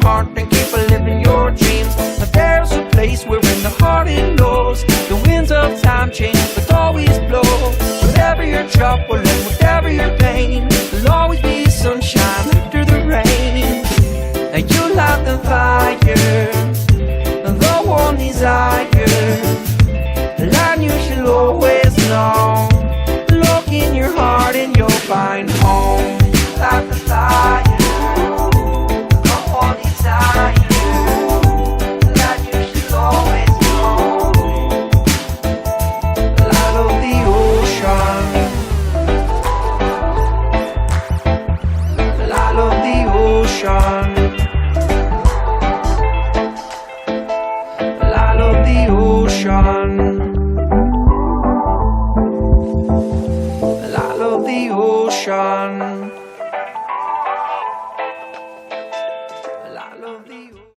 heart and keep living your dreams. But there's a place where in the heart it knows the winds of time change but always blow. Whatever your trouble and whatever your pain, there'll always be sunshine after the rain. And you light the fire, the warm desire, the line you should always know. Look in your heart and you'll find home. Light the fire, the warm desire, the line you should always know. The light of the ocean, the light of the ocean. The ocean, the light of the ocean.